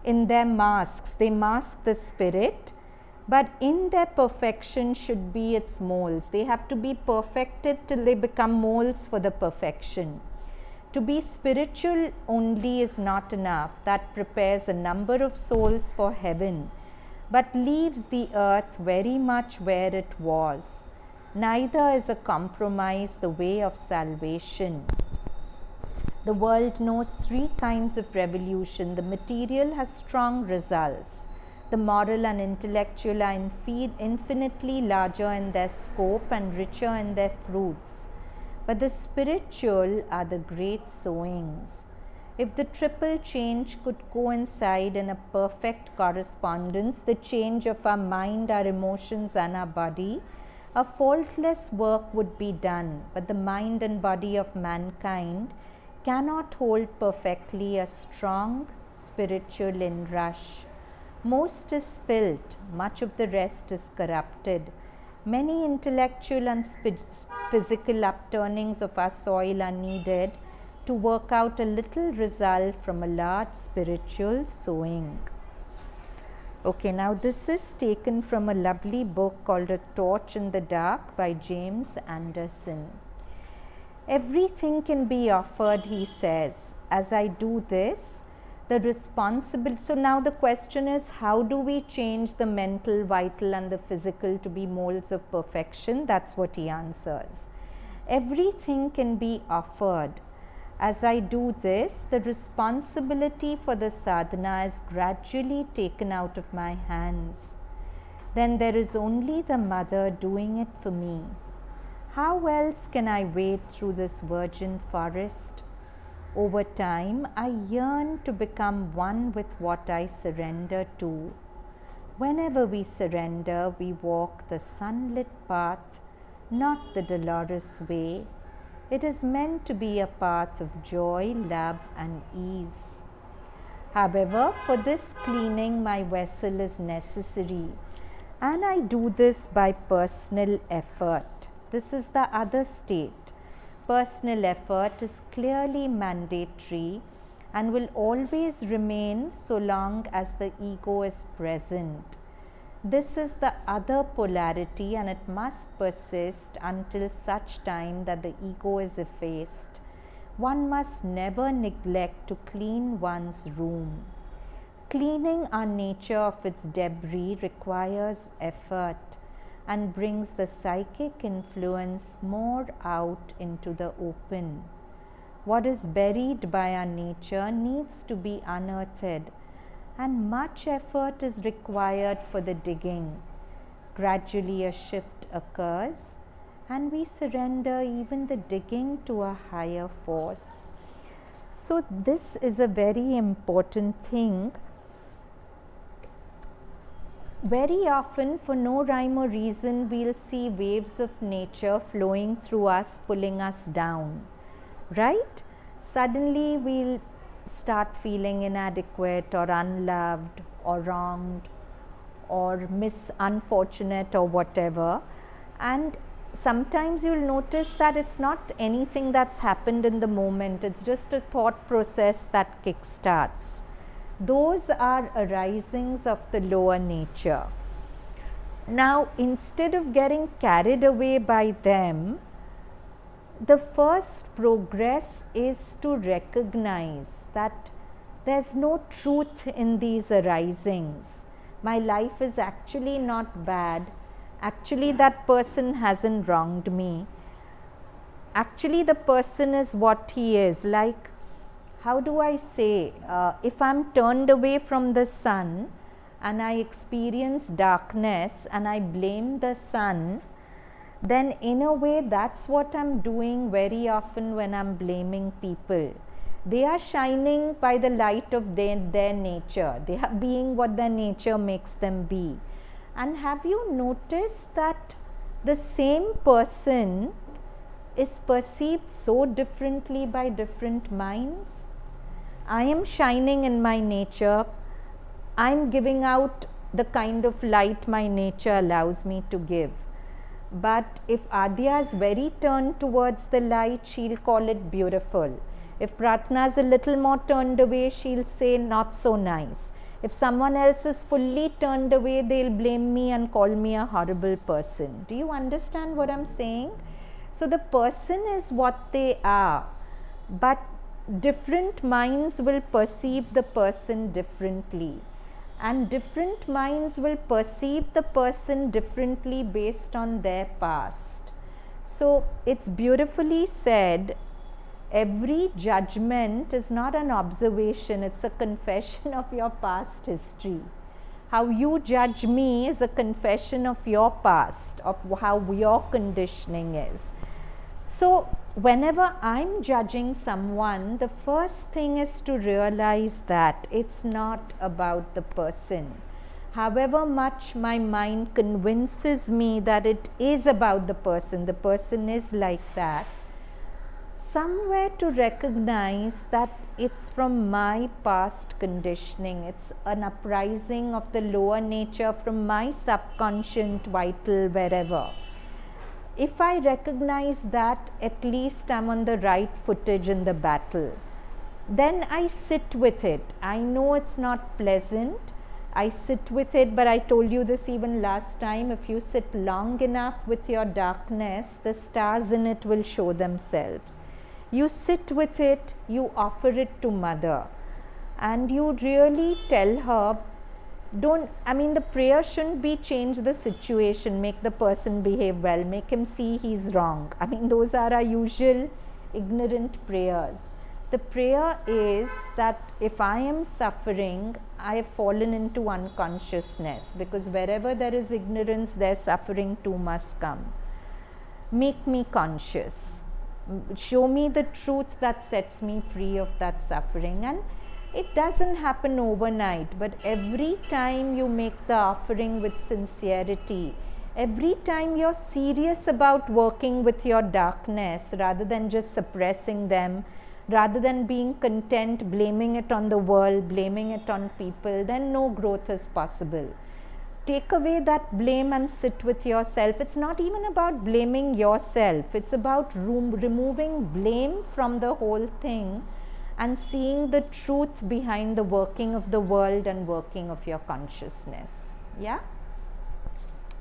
in their masks. They mask the spirit, but in their perfection should be its molds. They have to be perfected till they become molds for the perfection. To be spiritual only is not enough. That prepares a number of souls for heaven, but leaves the earth very much where it was. Neither is a compromise the way of salvation. The world knows three kinds of revolution. The material has strong results. The moral and intellectual are infinitely larger in their scope and richer in their fruits. But the spiritual are the great sowings. If the triple change could coincide in a perfect correspondence, the change of our mind, our emotions and our body, a faultless work would be done. But the mind and body of mankind cannot hold perfectly a strong spiritual inrush. Most is spilt, much of the rest is corrupted. Many intellectual and physical upturnings of our soil are needed to work out a little result from a large spiritual sowing. Okay, now this is taken from a lovely book called A Torch in the Dark by James Anderson. Everything can be offered, he says. As I do this, the responsibility. So now the question is, how do we change the mental, vital and the physical to be molds of perfection? That's what he answers. Everything can be offered. As I do this, the responsibility for the sadhana is gradually taken out of my hands. Then there is only the mother doing it for me. How else can I wade through this virgin forest? Over time, I yearn to become one with what I surrender to. Whenever we surrender, we walk the sunlit path, not the dolorous way. It is meant to be a path of joy, love and ease. However, for this cleaning, my vessel is necessary, and I do this by personal effort. This is the other state. Personal effort is clearly mandatory and will always remain so long as the ego is present. This is the other polarity, and it must persist until such time that the ego is effaced. One must never neglect to clean one's room. Cleaning our nature of its debris requires effort and brings the psychic influence more out into the open. What is buried by our nature needs to be unearthed, and much effort is required for the digging. Gradually a shift occurs, and we surrender even the digging to a higher force. So this is a very important thing. Very often, for no rhyme or reason, we'll see waves of nature flowing through us, pulling us down, right? Suddenly we'll start feeling inadequate or unloved or wronged or unfortunate or whatever. And sometimes you'll notice that it's not anything that's happened in the moment, it's just a thought process that kickstarts. Those are arisings of the lower nature. Now, instead of getting carried away by them, the first progress is to recognize that there's no truth in these arisings. My life is actually not bad. Actually, that person hasn't wronged me. Actually, the person is what he is. Like, how do I say, if I'm turned away from the sun and I experience darkness and I blame the sun, then in a way that's what I'm doing very often when I'm blaming people. They are shining by the light of their nature. They are being what their nature makes them be. And have you noticed that the same person is perceived so differently by different minds? I am shining in my nature. I'm giving out the kind of light my nature allows me to give. But if Adya is very turned towards the light, she'll call it beautiful. If Pratna is a little more turned away, she'll say not so nice. If someone else is fully turned away, they'll blame me and call me a horrible person. Do you understand what I'm saying? So the person is what they are, but different minds will perceive the person differently, and different minds will perceive the person differently based on their past. So it's beautifully said, every judgment is not an observation, it's a confession of your past history. How you judge me is a confession of your past, of how your conditioning is. So whenever I'm judging someone, the first thing is to realize that it's not about the person. However much my mind convinces me that it is about the person is like that, somewhere to recognize that it's from my past conditioning, it's an uprising of the lower nature from my subconscious, vital, wherever. If I recognize that, at least I'm on the right footage in the battle. Then I sit with it. I know it's not pleasant. I sit with it, but I told you this even last time. If you sit long enough with your darkness, the stars in it will show themselves. You sit with it, you offer it to Mother, and you really tell her, the prayer shouldn't be change the situation, make the person behave well, make him see he's wrong. Those are our usual ignorant prayers. The prayer is that if I am suffering, I have fallen into unconsciousness, because wherever there is ignorance, there suffering too must come. Make me conscious. Show me the truth that sets me free of that suffering. And it doesn't happen overnight, but every time you make the offering with sincerity, every time you're serious about working with your darkness rather than just suppressing them, rather than being content blaming it on the world, blaming it on people, then no growth is possible. Take away that blame and sit with yourself. It's not even about blaming yourself, it's about removing blame from the whole thing and seeing the truth behind the working of the world and working of your consciousness. Yeah?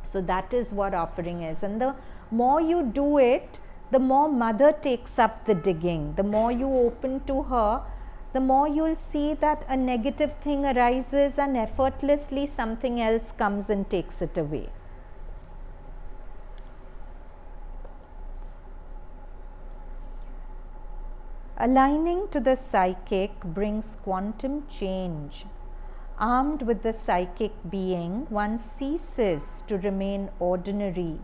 So that is what offering is. And the more you do it, the more Mother takes up the digging. The more you open to her, the more you'll see that a negative thing arises and effortlessly something else comes and takes it away. Aligning to the psychic brings quantum change. Armed with the psychic being, one ceases to remain ordinary.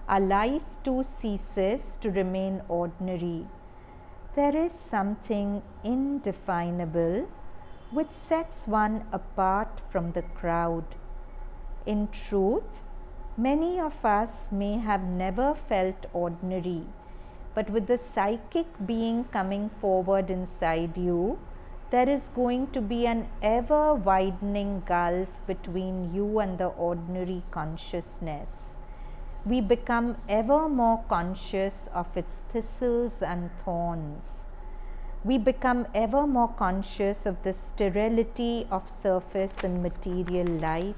Our life too ceases to remain ordinary. There is something indefinable which sets one apart from the crowd. In truth, many of us may have never felt ordinary, but with the psychic being coming forward inside you, there is going to be an ever widening gulf between you and the ordinary consciousness. We become ever more conscious of its thistles and thorns. We become ever more conscious of the sterility of surface and material life.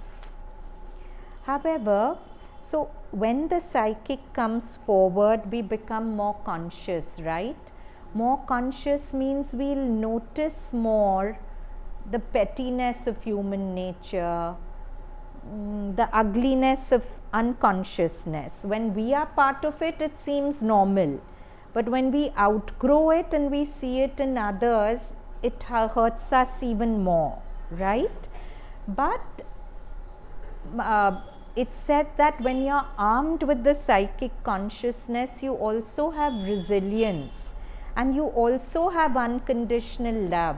However, so when the psychic comes forward, we become more conscious, right? More conscious means we'll notice more the pettiness of human nature, the ugliness of unconsciousness. When we are part of it, it seems normal. But when we outgrow it and we see it in others, it hurts us even more, right? But it's said that when you're armed with the psychic consciousness, you also have resilience and you also have unconditional love.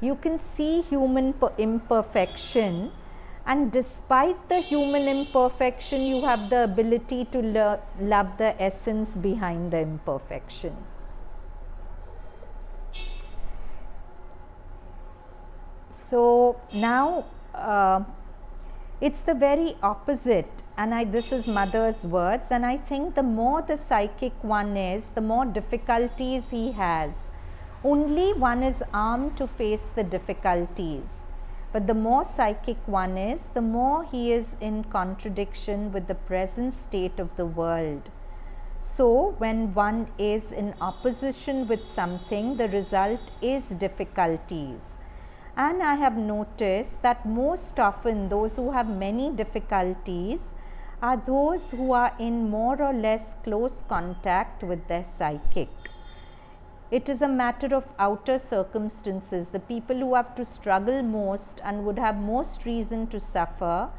You can see human imperfection, and despite the human imperfection, you have the ability to love the essence behind the imperfection. So now it's the very opposite, and this is Mother's words, and I think the more the psychic one is, the more difficulties he has. Only one is armed to face the difficulties. But the more psychic one is, the more he is in contradiction with the present state of the world. So, when one is in opposition with something, the result is difficulties. And I have noticed that most often those who have many difficulties are those who are in more or less close contact with their psychic. It is a matter of outer circumstances. The people who have to struggle most and would have most reason to suffer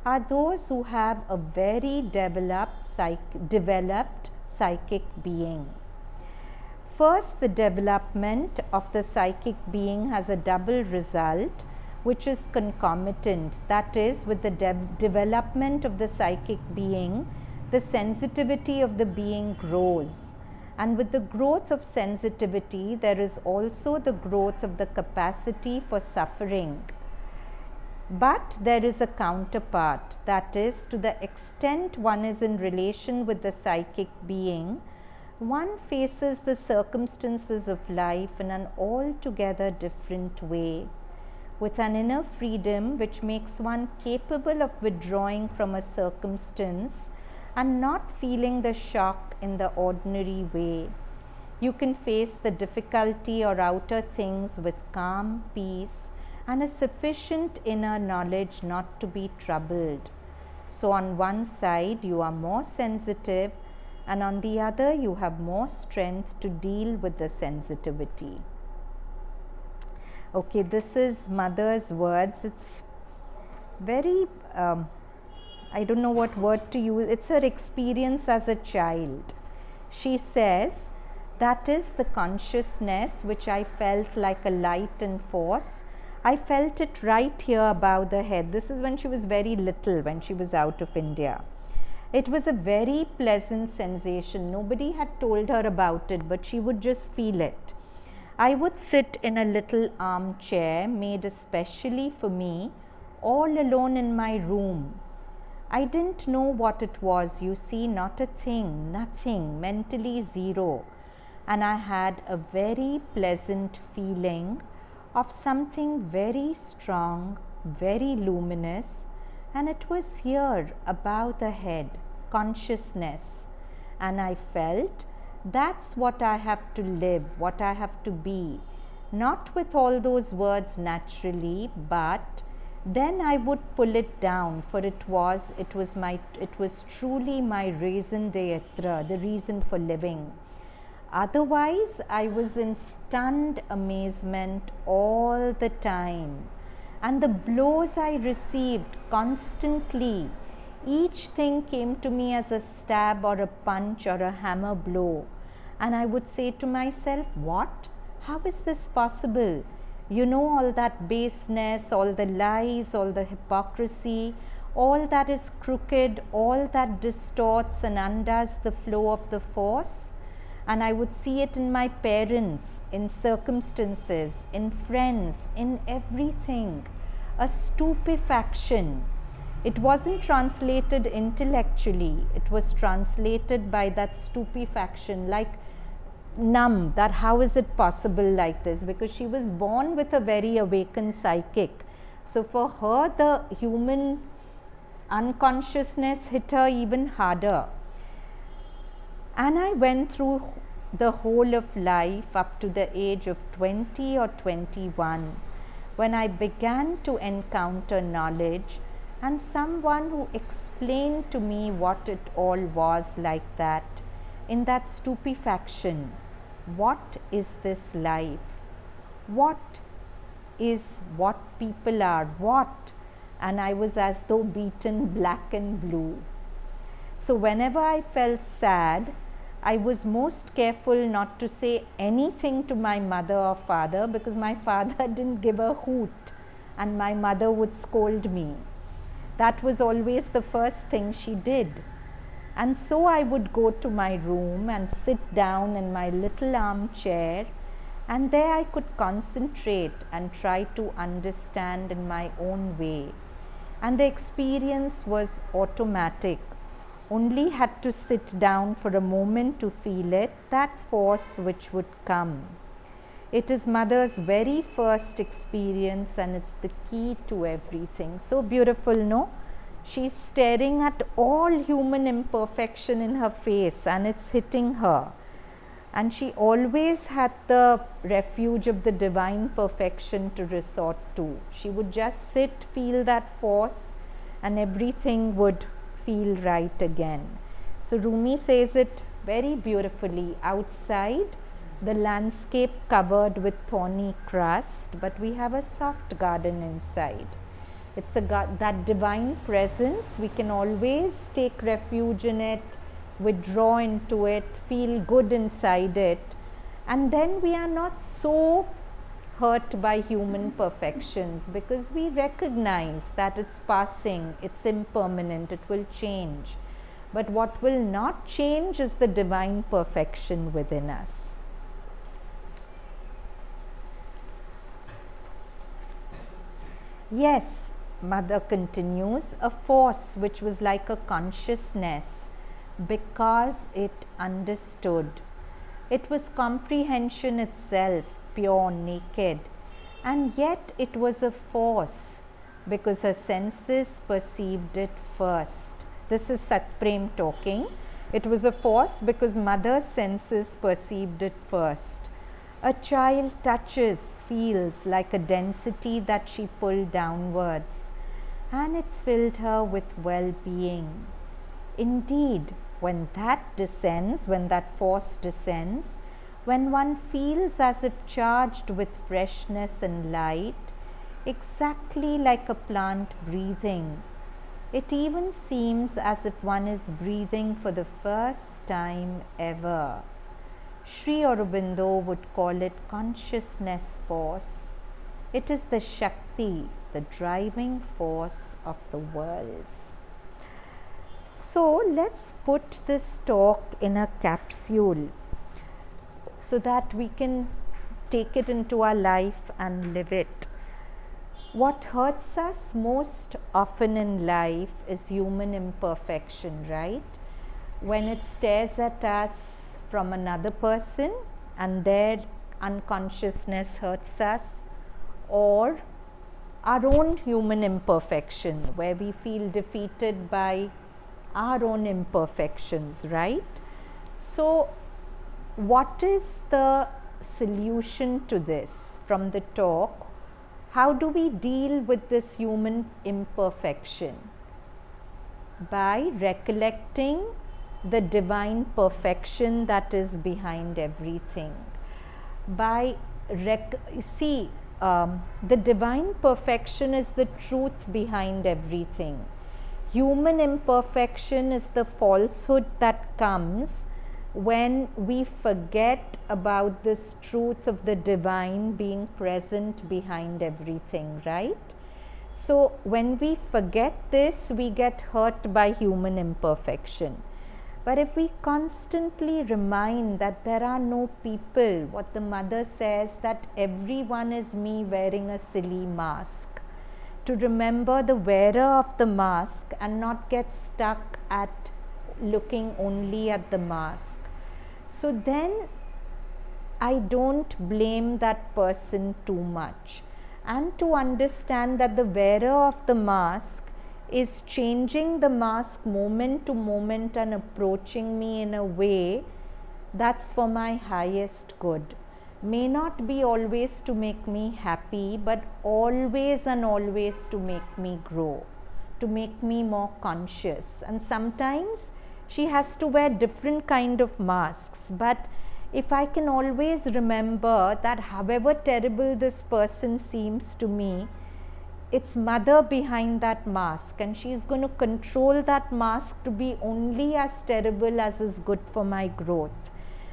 are those who have a very developed psychic being. First, the development of the psychic being has a double result, which is concomitant. That is, with the development of the psychic being, the sensitivity of the being grows. And with the growth of sensitivity, there is also the growth of the capacity for suffering. But there is a counterpart, that is, to the extent one is in relation with the psychic being, one faces the circumstances of life in an altogether different way, with an inner freedom which makes one capable of withdrawing from a circumstance and not feeling the shock in the ordinary way. You can face the difficulty or outer things with calm, peace, and a sufficient inner knowledge not to be troubled. So on one side you are more sensitive, and on the other you have more strength to deal with the sensitivity. Okay, this is Mother's words. It's very, I don't know what word to use. It's her experience as a child. She says, that is the consciousness which I felt like a light and force. I felt it right here above the head. This is when she was very little, when she was out of India. It was a very pleasant sensation. Nobody had told her about it, but she would just feel it. I would sit in a little armchair made especially for me, all alone in my room. I didn't know what it was, you see, not a thing, nothing, mentally zero. And I had a very pleasant feeling of something very strong, very luminous, and it was here above the head, consciousness. And I felt that's what I have to live, what I have to be, not with all those words naturally, but then I would pull it down, for it was truly my raison d'etre, the reason for living. Otherwise, I was in stunned amazement all the time. And the blows I received constantly, each thing came to me as a stab or a punch or a hammer blow. And I would say to myself, what? How is this possible? You know, all that baseness, all the lies, all the hypocrisy, all that is crooked, all that distorts and undoes the flow of the force. And I would see it in my parents, in circumstances, in friends, in everything. A stupefaction. It wasn't translated intellectually, it was translated by that stupefaction, like numb, that how is it possible like this? Because she was born with a very awakened psychic. So for her, the human unconsciousness hit her even harder. And I went through the whole of life up to the age of 20 or 21 when I began to encounter knowledge and someone who explained to me what it all was like that, in that stupefaction. What is this life? What is what people are? What? And I was as though beaten black and blue. So whenever I felt sad, I was most careful not to say anything to my mother or father, because my father didn't give a hoot and my mother would scold me. That was always the first thing she did. And so I would go to my room and sit down in my little armchair, and there I could concentrate and try to understand in my own way. And the experience was automatic. Only had to sit down for a moment to feel it, that force which would come. It is mother's very first experience and it's the key to everything. So beautiful, no? She's staring at all human imperfection in her face and it's hitting her. And she always had the refuge of the divine perfection to resort to. She would just sit, feel that force, and everything would feel right again. So Rumi says it very beautifully. Outside, the landscape covered with thorny crust, but we have a soft garden inside. It's that divine presence. We can always take refuge in it, withdraw into it, feel good inside it, and then we are not so hurt by human perfections, because we recognize that it's passing, it's impermanent, it will change. But what will not change is the divine perfection within us. Yes, Mother continues, a force which was like a consciousness because it understood. It was comprehension itself, pure, naked, and yet it was a force because her senses perceived it first. This is Satprem talking. It was a force because mother's senses perceived it first. A child touches, feels like a density that she pulled downwards, and it filled her with well-being. Indeed, when that descends, when that force descends, when one feels as if charged with freshness and light, exactly like a plant breathing, it even seems as if one is breathing for the first time ever. Sri Aurobindo would call it consciousness force. It is the Shakti, the driving force of the worlds. So let's put this talk in a capsule so that we can take it into our life and live it. What hurts us most often in life is human imperfection, right? When it stares at us from another person and their unconsciousness hurts us, or our own human imperfection where we feel defeated by our own imperfections, right? So what is the solution to this from the talk? How do we deal with this human imperfection? By recollecting the divine perfection that is behind everything. By the divine perfection is the truth behind everything. Human imperfection is the falsehood that comes when we forget about this truth of the divine being present behind everything, right? So when we forget this, we get hurt by human imperfection. But if we constantly remind that there are no people, what the mother says, that everyone is me wearing a silly mask, to remember the wearer of the mask and not get stuck at looking only at the mask. So then I don't blame that person too much. And to understand that the wearer of the mask is changing the mask moment to moment and approaching me in a way that's for my highest good. May not be always to make me happy, but always and always to make me grow, to make me more conscious. And sometimes she has to wear different kind of masks, but if I can always remember that however terrible this person seems to me, it's mother behind that mask, and she's going to control that mask to be only as terrible as is good for my growth.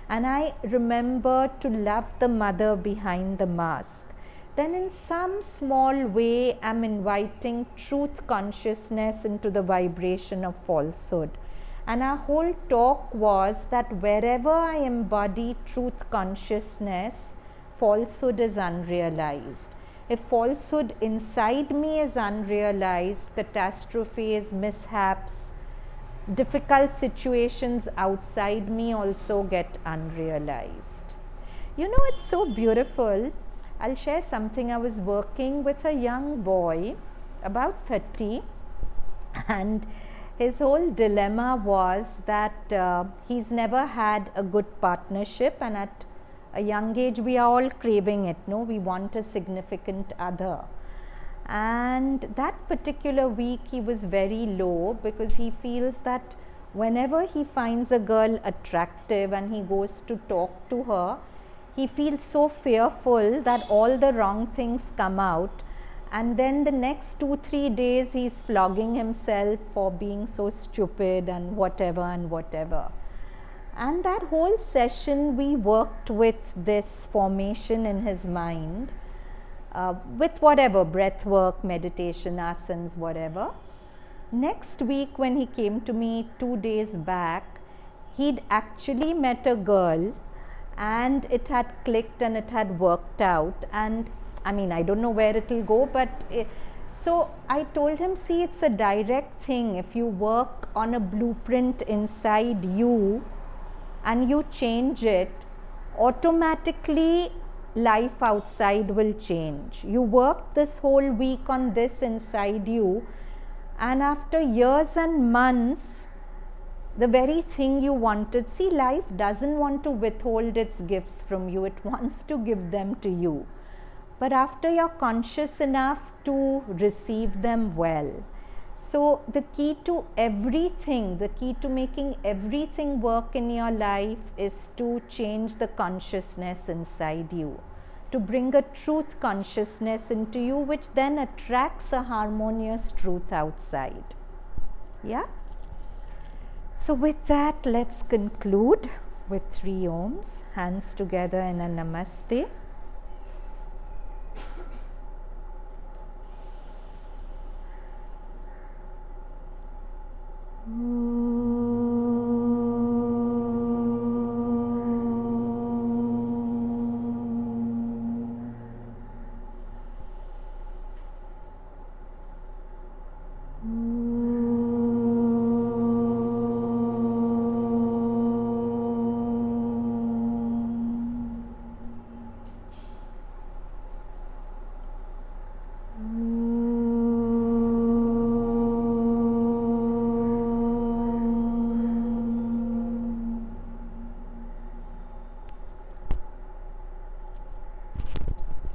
And I remember to love the mother behind the mask. Then in some small way, I'm inviting truth consciousness into the vibration of falsehood. And our whole talk was that wherever I embody truth consciousness, falsehood is unrealized. If falsehood inside me is unrealized, catastrophes, mishaps, difficult situations outside me also get unrealized. You know, it's so beautiful. I'll share something. I was working with a young boy, about 30, and his whole dilemma was that he's never had a good partnership, and at a young age we are all craving it, no? We want a significant other. And that particular week he was very low because he feels that whenever he finds a girl attractive and he goes to talk to her, he feels so fearful that all the wrong things come out, and then the next 2-3 days he's flogging himself for being so stupid and whatever and whatever. And that whole session we worked with this formation in his mind, with whatever, breath work, meditation, asanas, whatever. Next week when he came to me 2 days back, he'd actually met a girl and it had clicked and it had worked out. And I mean, I don't know where it will go, but so I told him, see, it's a direct thing. If you work on a blueprint inside you and you change it, automatically life outside will change. You worked this whole week on this inside you, and after years and months, the very thing you wanted, see, life doesn't want to withhold its gifts from you, it wants to give them to you. But after you're conscious enough to receive them well. So the key to everything, the key to making everything work in your life is to change the consciousness inside you, to bring a truth consciousness into you, which then attracts a harmonious truth outside. Yeah? So with that, let's conclude with 3 Oms, hands together in a Namaste. Om.